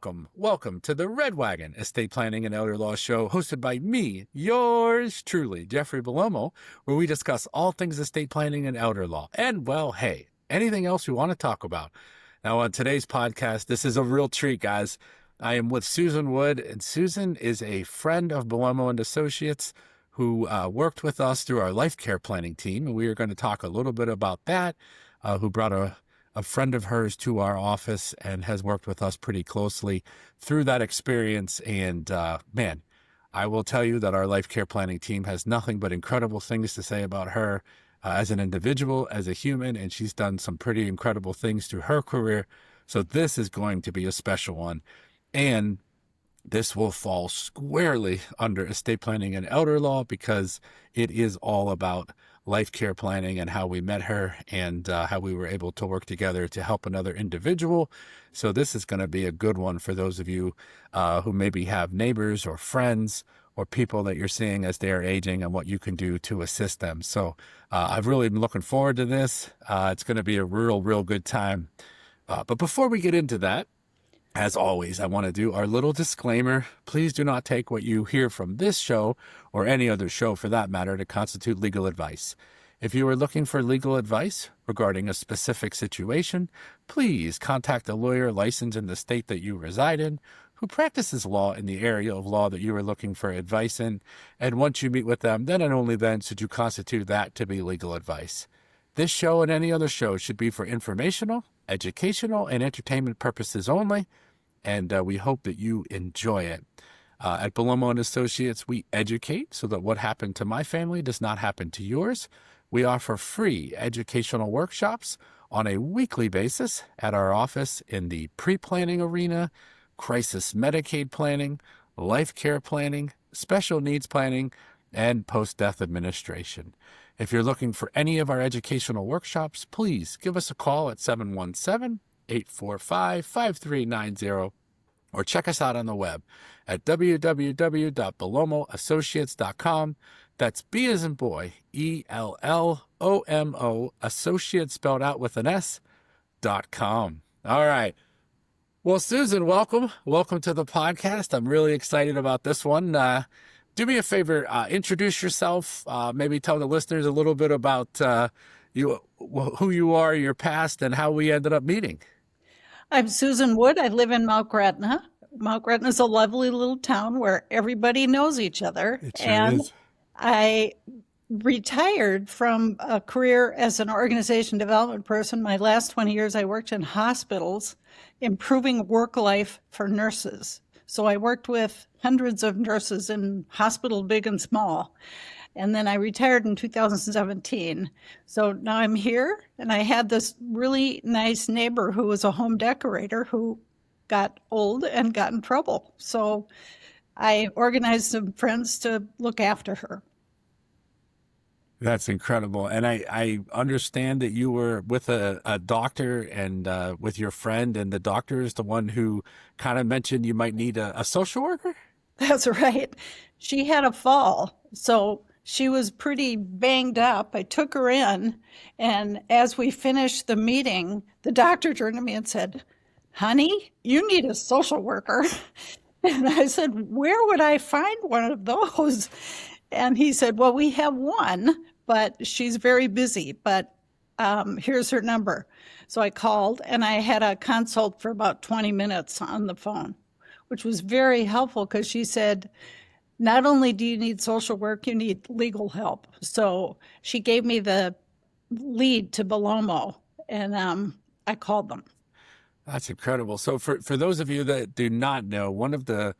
welcome to the Red Wagon Estate Planning and Elder Law Show, hosted by me, yours truly, Jeffrey Bellomo, where we discuss all things estate planning and elder law. And, well, hey, anything else we want to talk about. Now, on today's podcast, this is a real treat, guys. I am with Susan Wood, and Susan is a friend of Bellomo Associates who worked with us through our life care planning team, and we are going to talk a little bit about that, who brought a friend of hers to our office and has worked with us pretty closely through that experience. And man, I will tell you that our life care planning team has nothing but incredible things to say about her as an individual, as a human, and she's done some pretty incredible things through her career. So this is going to be a special one. And this will fall squarely under estate planning and elder law because it is all about life care planning and how we met her and how we were able to work together to help another individual. So this is going to be a good one for those of you who maybe have neighbors or friends or people that you're seeing as they're aging and what you can do to assist them. So I've really been looking forward to this. It's going to be a real good time. But before we get into that, as always, I want to do our little disclaimer. Please do not take what you hear from this show or any other show for that matter to constitute legal advice. If you are looking for legal advice regarding a specific situation, please contact a lawyer licensed in the state that you reside in who practices law in the area of law that you are looking for advice in. And once you meet with them, then and only then should you constitute that to be legal advice. This show and any other show should be for informational, educational, and entertainment purposes only, and we hope that you enjoy it. At Bellomo Associates, we educate so that what happened to my family does not happen to yours. We offer free educational workshops on a weekly basis at our office in the pre-planning arena, crisis Medicaid planning, life care planning, special needs planning, and post-death administration. If you're looking for any of our educational workshops, please give us a call at 717-845-5390 or check us out on the web at www.bellomoassociates.com. That's B as in boy, ELLOMO, associates spelled out with an S.com. All right. Well, Susan, welcome. Welcome to the podcast. I'm really excited about this one. Do me a favor, introduce yourself, maybe tell the listeners a little bit about you, who you are, your past, and how we ended up meeting. I'm Susan Wood. I live in Mount Gretna. Mount Gretna is a lovely little town where everybody knows each other. It sure is. I retired from a career as an organization development person. My last 20 years, I worked in hospitals, improving work life for nurses. So I worked with hundreds of nurses in hospital, big and small. And then I retired in 2017. So now I'm here, and I had this really nice neighbor who was a home decorator who got old and got in trouble. So I organized some friends to look after her. That's incredible. And I understand that you were with a doctor and with your friend, and the doctor is the one who kind of mentioned you might need a social worker? That's right. She had a fall, so she was pretty banged up. I took her in, and as we finished the meeting, the doctor turned to me and said, "Honey, you need a social worker." And I said, "Where would I find one of those?" And he said, "Well, we have one, but she's very busy, but here's her number." So I called, and I had a consult for about 20 minutes on the phone, which was very helpful because she said, not only do you need social work, you need legal help. So she gave me the lead to Bellomo, and I called them. That's incredible. So for those of you that do not know, one of the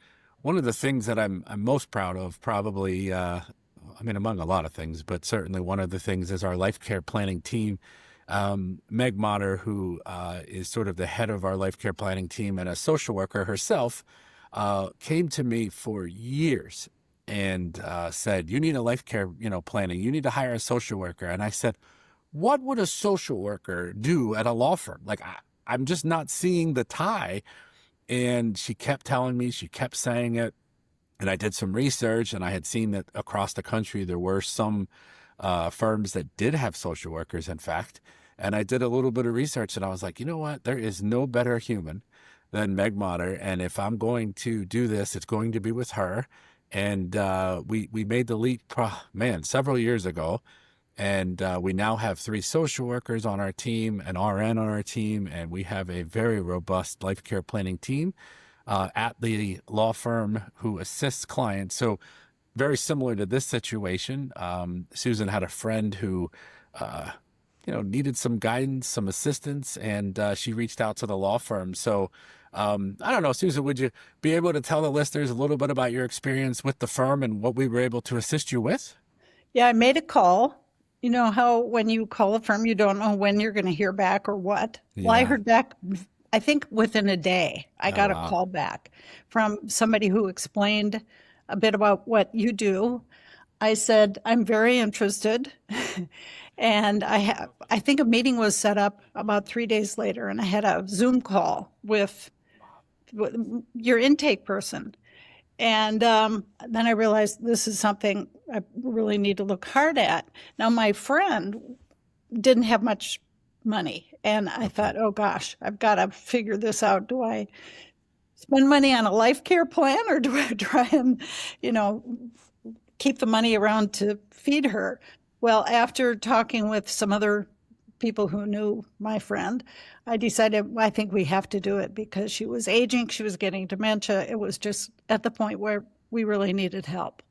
things that I'm most proud of, probably, among a lot of things, but certainly one of the things is our life care planning team. Meg Motter, who is sort of the head of our life care planning team and a social worker herself, came to me for years and said, "You need a life care, planning. You need to hire a social worker." And I said, "What would a social worker do at a law firm? Like, I'm just not seeing the tie." And she kept telling me, she kept saying it. And I did some research, and I had seen that across the country, there were some firms that did have social workers, in fact. And I did a little bit of research, and I was like, you know what? There is no better human than Meg Motter. And if I'm going to do this, it's going to be with her. And we made the leap, several years ago. And we now have 3 social workers on our team, an RN on our team, and we have a very robust life care planning team at the law firm who assists clients. So very similar to this situation, Susan had a friend who, needed some guidance, some assistance, and she reached out to the law firm. So I don't know, Susan, would you be able to tell the listeners a little bit about your experience with the firm and what we were able to assist you with? Yeah, I made a call. You know how when you call a firm, you don't know when you're going to hear back or what? Well, I Yeah. heard back, I think within a day, I Oh, got a wow. call back from somebody who explained a bit about what you do. I said, I'm very interested. And I think a meeting was set up about 3 days later, and I had a Zoom call with your intake person. And then I realized this is something I really need to look hard at. Now, my friend didn't have much money, and I thought, oh gosh, I've got to figure this out. Do I spend money on a life care plan, or do I try and, you know, keep the money around to feed her? Well, after talking with some other people who knew my friend, I decided I think we have to do it because she was aging, she was getting dementia. It was just at the point where we really needed help.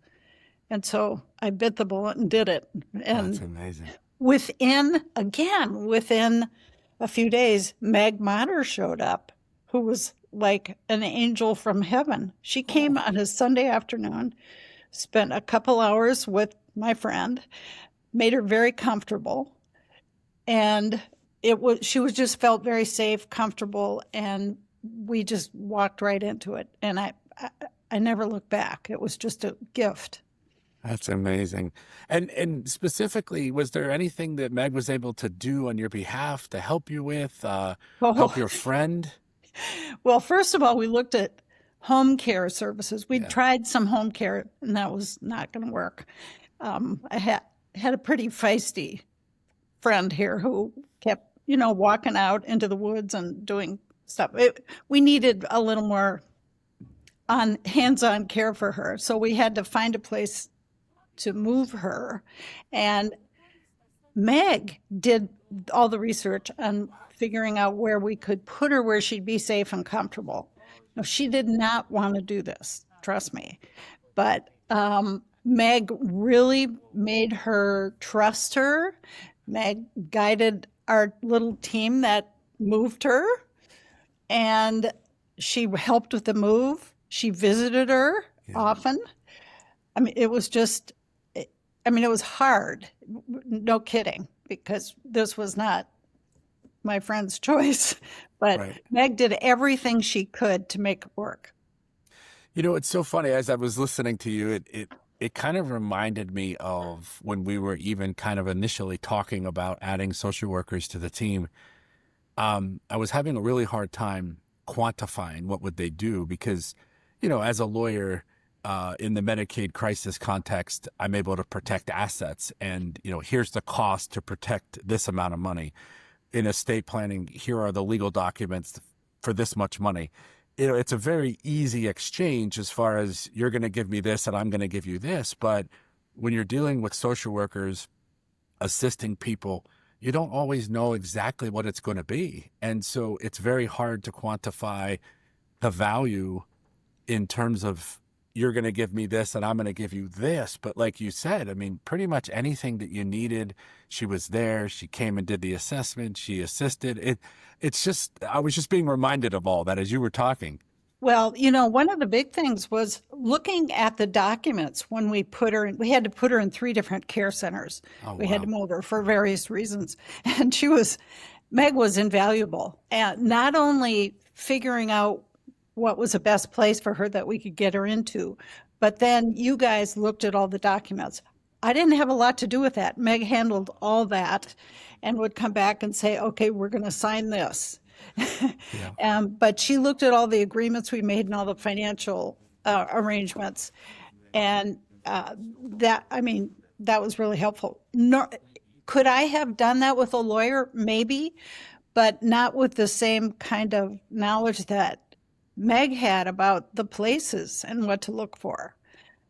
And so I bit the bullet and did it. That's And amazing. within a few days, Meg Motter showed up, who was like an angel from heaven. She came on a Sunday afternoon, spent a couple hours with my friend, made her very comfortable, and she was just felt very safe, comfortable, and we just walked right into it. And I never looked back. It was just a gift. That's amazing. And specifically, was there anything that Meg was able to do on your behalf to help you with, help Oh, your friend? well, first of all, we looked at home care services. We'd Yeah. tried some home care, and that was not going to work. I had a pretty feisty friend here who kept, walking out into the woods and doing stuff. We needed a little more hands-on care for her, so we had to find a place to move her. And Meg did all the research on figuring out where we could put her where she'd be safe and comfortable. Now, she did not want to do this, trust me. But Meg really made her trust her. Meg guided our little team that moved her, and she helped with the move. She visited her Yeah. often. I mean, it was just, it was hard, no kidding, because this was not my friend's choice. But Right. Meg did everything she could to make it work. It's so funny. As I was listening to you, it kind of reminded me of when we were even kind of initially talking about adding social workers to the team. I was having a really hard time quantifying what would they do because, as a lawyer, in the Medicaid crisis context, I'm able to protect assets. And, here's the cost to protect this amount of money. In estate planning, here are the legal documents for this much money. It's a very easy exchange as far as you're going to give me this and I'm going to give you this. But when you're dealing with social workers assisting people, you don't always know exactly what it's going to be. And so it's very hard to quantify the value in terms of you're going to give me this and I'm going to give you this. But like you said, I mean, pretty much anything that you needed, she was there. She came and did the assessment. She assisted. It's just, I was just being reminded of all that as you were talking. Well, one of the big things was looking at the documents when we put her in. We had to put her in 3 different care centers. Oh, We had to wow. move her for various reasons. And Meg was invaluable. And not only figuring out what was the best place for her that we could get her into, but then you guys looked at all the documents. I didn't have a lot to do with that. Meg handled all that and would come back and say, okay, we're going to sign this. Yeah. But she looked at all the agreements we made and all the financial arrangements. And that was really helpful. Could I have done that with a lawyer? Maybe, but not with the same kind of knowledge that Meg had about the places and what to look for.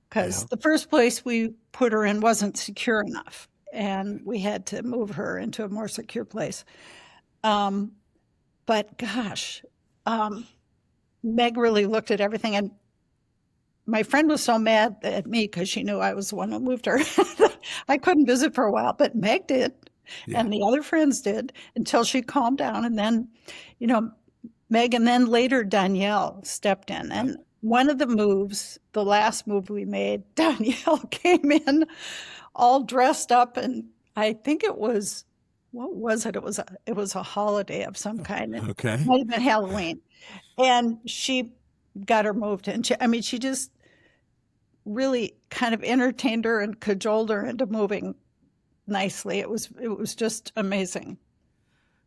Because Yeah. the first place we put her in wasn't secure enough, and we had to move her into a more secure place. Um, but gosh, um, Meg really looked at everything, and my friend was so mad at me because she knew I was the one who moved her. I couldn't visit for a while, but Meg did, Yeah. and the other friends did until she calmed down. And then, you know, Meg and then later Danielle stepped in. Yep. And one of the moves, the last move we made, Danielle came in all dressed up, and I think it was, what was it? It was a holiday of some kind. It Okay. might have been Halloween. And she got her moved in. She just really kind of entertained her and cajoled her into moving nicely. It was just amazing.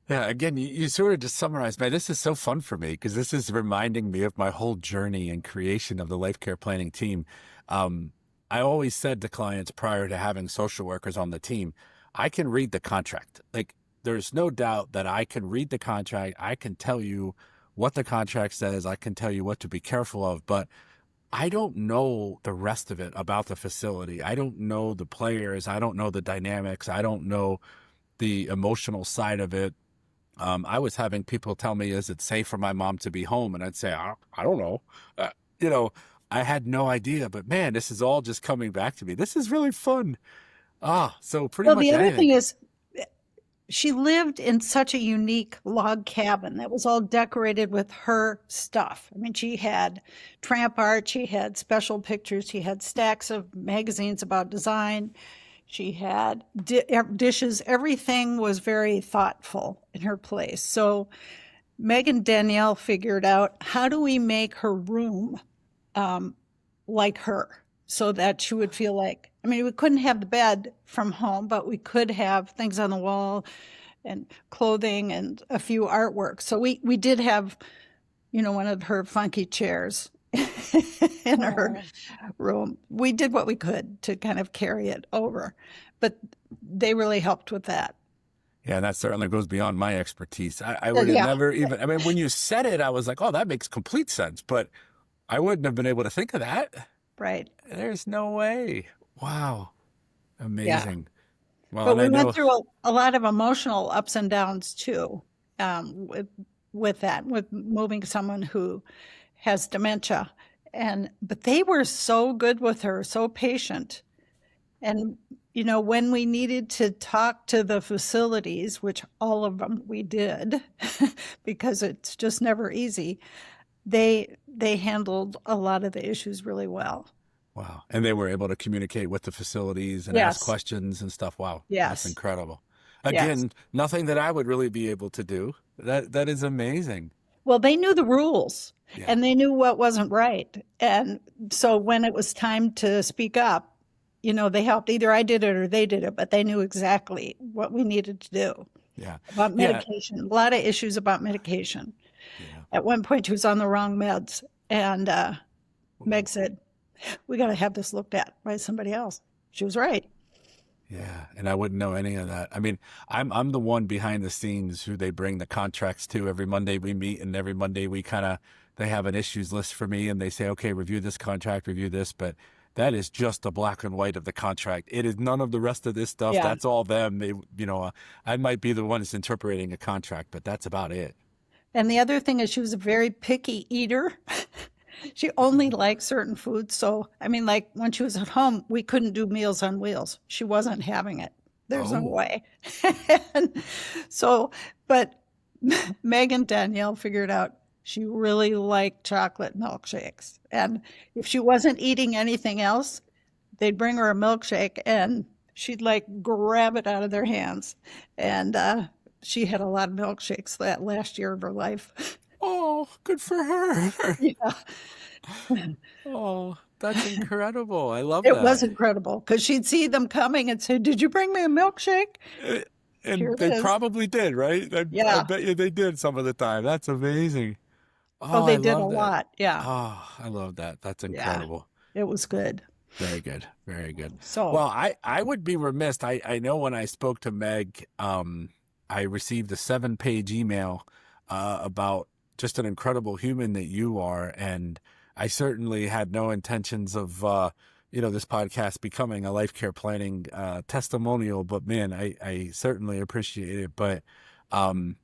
Yeah, again, you sort of just summarized, man, this is so fun for me because this is reminding me of my whole journey and creation of the life care planning team. Um, I always said to clients prior to having social workers on the team, I can read the contract. Like, there's no doubt that I can read the contract. I can tell you what the contract says. I can tell you what to be careful of, but I don't know the rest of it about the facility. I don't know the players. I don't know the dynamics. I don't know the emotional side of it. I was having people tell me, is it safe for my mom to be home? And I'd say, I don't know. Uh, you know, I had no idea, but man, this is all just coming back to me. This is really fun. So pretty Well, the much other anything. thing is, she lived in such a unique log cabin that was all decorated with her stuff. I mean, she had tramp art, she had special pictures, she had stacks of magazines about design, she had dishes. Everything was very thoughtful in her place. So Meg and Danielle figured out, how do we make her room um, like her, so that she would feel like, I mean, we couldn't have the bed from home, but we could have things on the wall and clothing and a few artworks. So we did have, one of her funky chairs in her Oh, room. We did what we could to kind of carry it over, but they really helped with that. Yeah, that certainly goes beyond my expertise. I would have Yeah, never even, I mean, when you said it, I was like, oh, that makes complete sense, but I wouldn't have been able to think of that. right. There's no way. Wow. Yeah. Amazing. Well, But and we I went know, through a lot of emotional ups and downs too, with that, with moving someone who has dementia. But they were so good with her, so patient. And, when we needed to talk to the facilities, which all of them we did, because it's just never easy, they handled a lot of the issues really well. wow. And they were able to communicate with the facilities and ask Yes, questions and stuff. Wow. That's yes, incredible. yes. Again, nothing that I would really be able to do. That is amazing. Well, they knew the rules Yeah. and they knew what wasn't right. And so when it was time to speak up, they helped. Either I did it or they did it, but they knew exactly what we needed to do Yeah. about Yeah. medication. A lot of issues about medication. Yeah. At one point, she was on the wrong meds. And Meg said, we got to have this looked at by somebody else. She was right. Yeah, and I wouldn't know any of that. I mean, I'm the one behind the scenes who they bring the contracts to. Every Monday we meet, and every Monday we kind of they have an issues list for me, and they say, okay, review this contract, review this, but that is just the black and white of the contract. It is none of the rest of this stuff. Yeah. That's all them. They, I might be the one that's interpreting a contract, but that's about it. And the other thing is, she was a very picky eater. She only liked certain foods. So, I mean, like when she was at home, we couldn't do Meals on Wheels. She wasn't having it. There's no Oh, way. And so, but Meg and Danielle figured out she really liked chocolate milkshakes. And if she wasn't eating anything else, they'd bring her a milkshake and she'd like grab it out of their hands. And she had a lot of milkshakes that last year of her life. oh, good for her. Yeah. Oh, that's incredible. I love It was that. incredible because she'd see them coming and say, "Did you bring me a milkshake?" Uh, Here And it they is. probably did, right? I Yeah. bet you they did some of the time. That's amazing. Oh, Oh, they I did a love that. lot. Yeah. Oh, I love that. That's Yeah. incredible. It was good. Very good. Very good. So, Well, I would be remiss. I know when I spoke to Meg, I received a 7-page email about just an incredible human that you are. And I certainly had no intentions of, this podcast becoming a life care planning testimonial, but man, I certainly appreciate it. But um,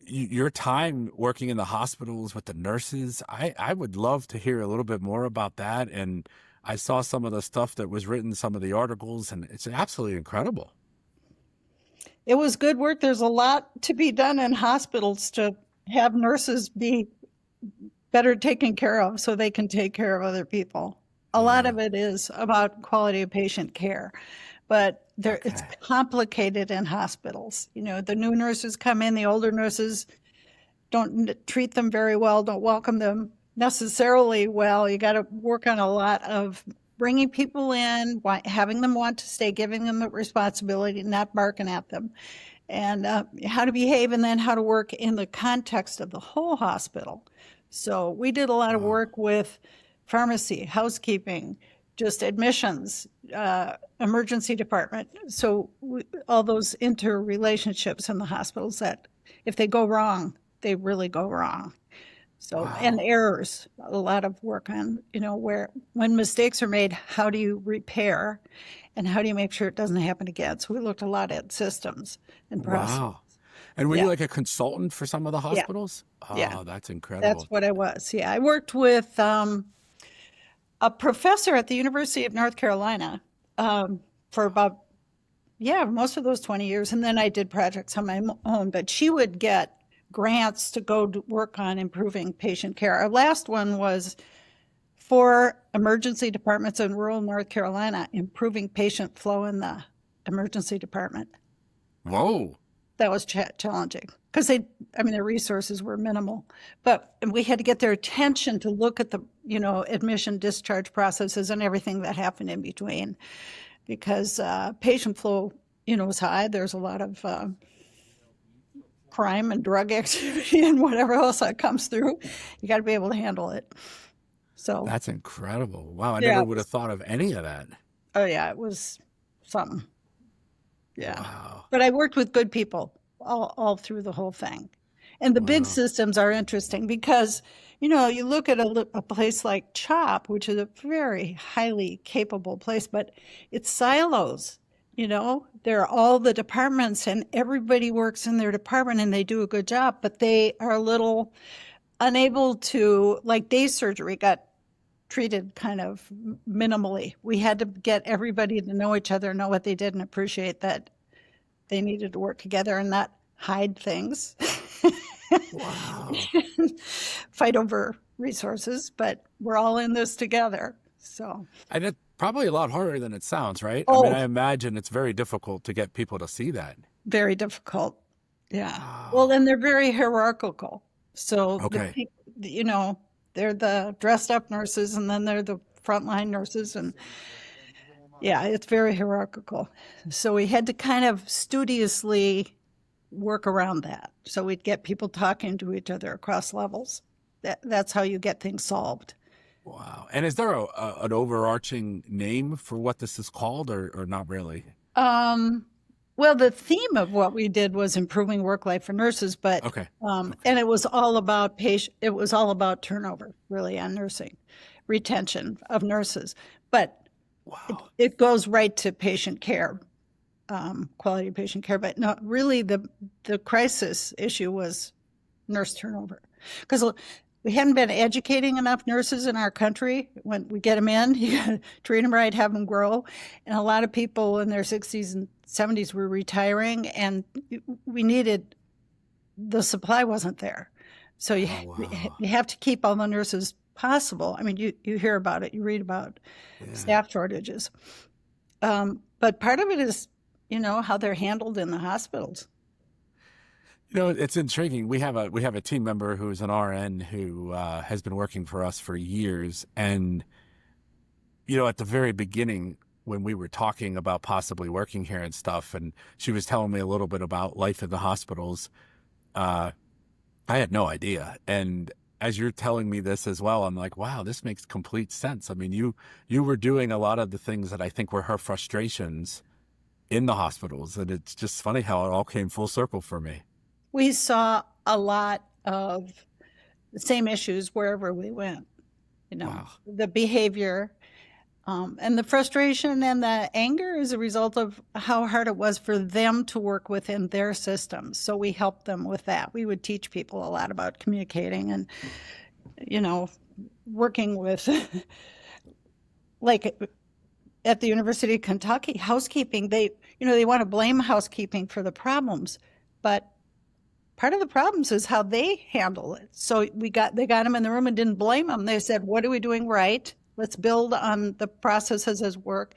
your time working in the hospitals with the nurses, I would love to hear a little bit more about that. And I saw some of the stuff that was written, some of the articles, and it's absolutely incredible. It was good work. There's a lot to be done in hospitals to have nurses be better taken care of so they can take care of other people. A lot Yeah. of it is about quality of patient care, but it's Okay. complicated in hospitals. The new nurses come in, the older nurses don't treat them very well, don't welcome them necessarily well. You got to work on a lot of bringing people in, having them want to stay, giving them the responsibility, not barking at them, and how to behave, and then how to work in the context of the whole hospital. So we did a lot of Wow. work with pharmacy, housekeeping, just admissions, emergency department. So all those interrelationships in the hospitals that if they go wrong, they really go wrong. So, and Wow. errors, a lot of work on, when mistakes are made, how do you repair and how do you make sure it doesn't happen again? So we looked a lot at systems and process. Wow. And were you Yeah. like a consultant for some of the Yeah. hospitals? Yeah. Oh, that's That's incredible. what I was. Yeah. I worked with a professor at the University of North Carolina for about, yeah, most of those 20 years. And then I did projects on my own, but she would get grants to go to work on improving patient care. Our last one was for emergency departments in rural North Carolina, improving patient flow in the emergency department. Whoa. That was challenging because their resources were minimal, but we had to get their attention to look at the, admission discharge processes and everything that happened in between because patient flow, was high. There's a lot of crime and drug activity and whatever else that comes through. You got to be able to handle it. So, That's incredible. Wow. I yeah, never would have thought of any of that. oh yeah, it was something. Yeah. Wow. But I worked with good people all through the whole thing. And the big Wow. systems are interesting because, you look at a place like CHOP, which is a very highly capable place, but it's silos. There are all the departments and everybody works in their department and they do a good job, but they are a little unable to, like day surgery got treated kind of minimally. We had to get everybody to know each other, know what they did, and appreciate that they needed to work together and not hide things, Wow. fight over resources, but we're all in this together. So, And it's probably a lot harder than it sounds, right? I mean, oh, I imagine it's very difficult to get people to see that. very difficult. Yeah. Well, Wow. then they're very hierarchical. So the Okay. people, they're the dressed up nurses and then they're the frontline nurses. And yeah, it's very hierarchical. So we had to kind of studiously work around that. So we'd get people talking to each other across levels. That's how you get things solved. Wow. And is there an overarching name for what this is called or not really? Um, well, the theme of what we did was improving work life for nurses, but Okay. Okay. and it was all about it was all about turnover, really, on nursing, retention of nurses. But Wow. it goes right to patient care, quality of patient care. But no, really, the crisis issue was nurse turnover because we hadn't been educating enough nurses in our country. When we get them in, you got to treat them right, have them grow. And a lot of people in their 60s and 70s were retiring, and we needed the supply wasn't there. So Oh, wow. you have to keep all the nurses possible. I mean, you hear about it, you read about Yeah. staff shortages. But part of it is, how they're handled in the hospitals. It's intriguing. We have a team member who's an RN who has been working for us for years, and at the very beginning when we were talking about possibly working here and stuff, and she was telling me a little bit about life in the hospitals, uh, I had no idea. And as you're telling me this as well, I'm like, wow, this makes complete sense. I mean, you were doing a lot of the things that I think were her frustrations in the hospitals, and it's just funny how it all came full circle for me. We saw a lot of the same issues wherever we went. Wow. The behavior, and the frustration and the anger is a result of how hard it was for them to work within their systems. So we helped them with that. We would teach people a lot about communicating and, working with, like at the University of Kentucky, housekeeping. They want to blame housekeeping for the problems, but part of the problems is how they handle it. So they got them in the room and didn't blame them. They said, what are we doing right? Let's build on the processes as work.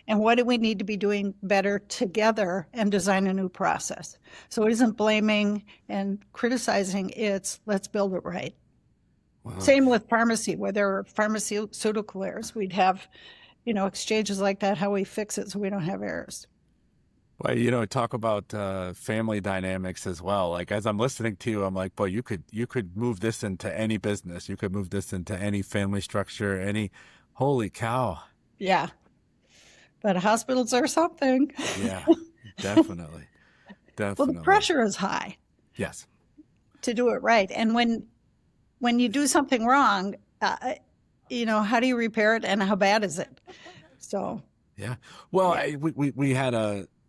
And what do we need to be doing better together and design a new process? So it isn't blaming and criticizing, it's let's build it right. Wow. Same with pharmacy, where there are pharmaceutical errors. We'd have, exchanges like that, how we fix it so we don't have errors. Well, talk about family dynamics as well. Like as I'm listening to you, I'm like, boy, you could move this into any business. You could move this into any family structure, holy cow. Yeah. But hospitals are something. Yeah, definitely. Well, the pressure is high. Yes. To do it right. And when you do something wrong, how do you repair it and how bad is it? So. Yeah. Well, yeah. We had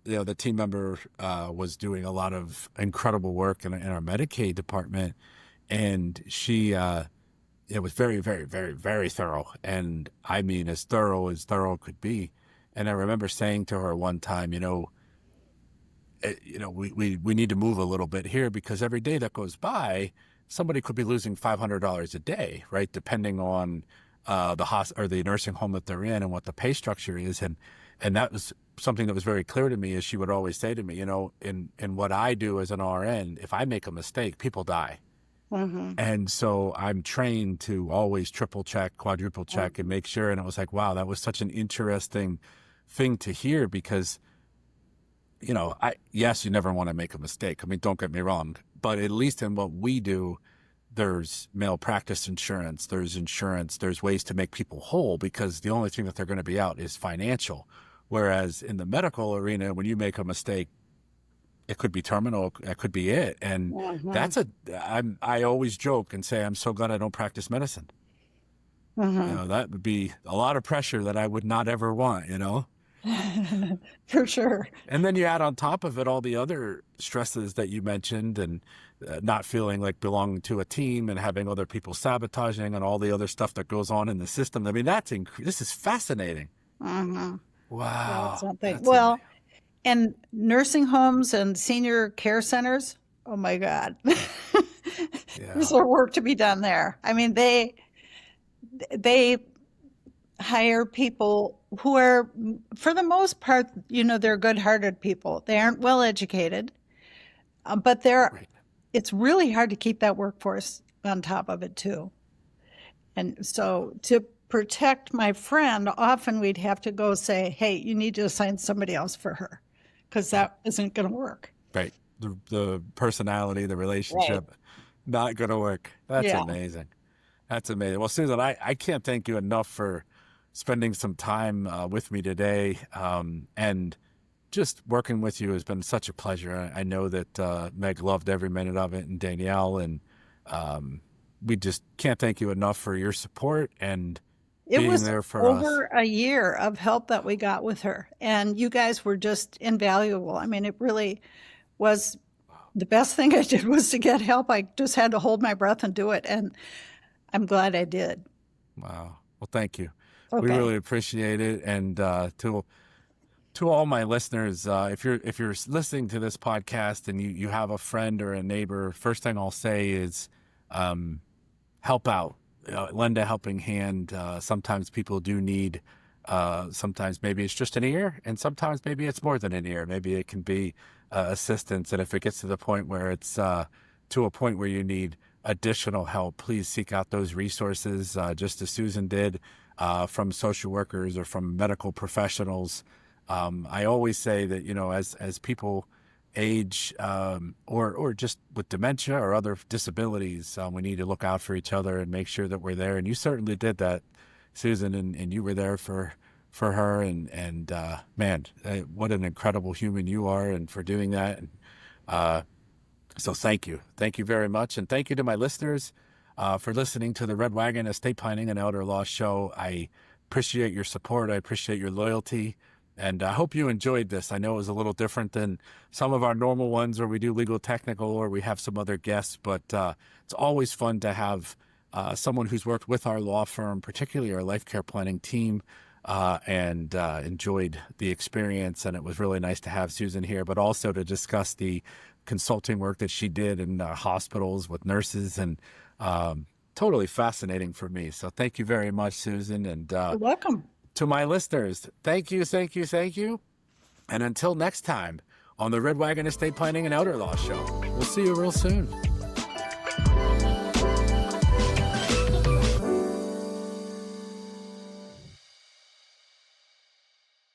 the team member was doing a lot of incredible work in our Medicaid department, and she it was very, very, very, very thorough, and I mean as thorough could be. And I remember saying to her one time, we need to move a little bit here because every day that goes by, somebody could be losing $500 a day, right? Depending on the nursing home that they're in and what the pay structure is, and that was something that was very clear to me. Is she would always say to me, in what I do as an RN, if I make a mistake, people die. Mm-hmm. And so I'm trained to always triple check, quadruple check, and make sure. And it was like, wow, that was such an interesting thing to hear because, yes, you never want to make a mistake. I mean, don't get me wrong, but at least in what we do, there's malpractice insurance, there's ways to make people whole because the only thing that they're going to be out is financial. Whereas in the medical arena, when you make a mistake, it could be terminal, that could be it. And I always joke and say, I'm so glad I don't practice medicine. Mm-hmm. That would be a lot of pressure that I would not ever want, For sure. And then you add on top of it all the other stresses that you mentioned and not feeling like belonging to a team and having other people sabotaging and all the other stuff that goes on in the system. I mean, this is fascinating. Mm-hmm. Wow. Something. Well, and nursing homes and senior care centers, oh my God. There's more work to be done there. I mean, they hire people who are, for the most part, they're good-hearted people. They aren't well-educated, but it's really hard to keep that workforce on top of it too. And so to protect my friend, often we'd have to go say, hey, you need to assign somebody else for her because that isn't going to work. Right. The personality, the relationship, not going to work. That's amazing. That's amazing. Well, Susan, I can't thank you enough for spending some time with me today. And just working with you has been such a pleasure. I know that Meg loved every minute of it, and Danielle, and we just can't thank you enough for your support and being there for us. It was over a year of help that we got with her, and you guys were just invaluable. I mean, it really was the best thing I did was to get help. I just had to hold my breath and do it, and I'm glad I did. Wow. Well, thank you. Okay. We really appreciate it. And to all my listeners, if you're listening to this podcast and you have a friend or a neighbor, first thing I'll say is help out, lend a helping hand. Sometimes people do need, sometimes maybe it's just an ear, and sometimes maybe it's more than an ear. Maybe it can be assistance. And if it gets to the point where it's to a point where you need additional help, please seek out those resources, just as Susan did, from social workers or from medical professionals. I always say that, as people age, or just with dementia or other disabilities, we need to look out for each other and make sure that we're there. And you certainly did that, Susan, and you were there for her. And man, what an incredible human you are, and for doing that. And so thank you very much. And thank you to my listeners. for listening to the Red Wagon Estate Planning and Elder Law Show. I appreciate your support. I appreciate your loyalty. And I hope you enjoyed this. I know it was a little different than some of our normal ones where we do legal technical or we have some other guests, but it's always fun to have someone who's worked with our law firm, particularly our life care planning team, and enjoyed the experience. And it was really nice to have Susan here, but also to discuss the consulting work that she did in hospitals with nurses, and totally fascinating for me. So thank you very much, Susan. And You're welcome. to my listeners, thank you, thank you, thank you. And until next time on the Red Wagon Estate Planning and Elder Law Show, we'll see you real soon.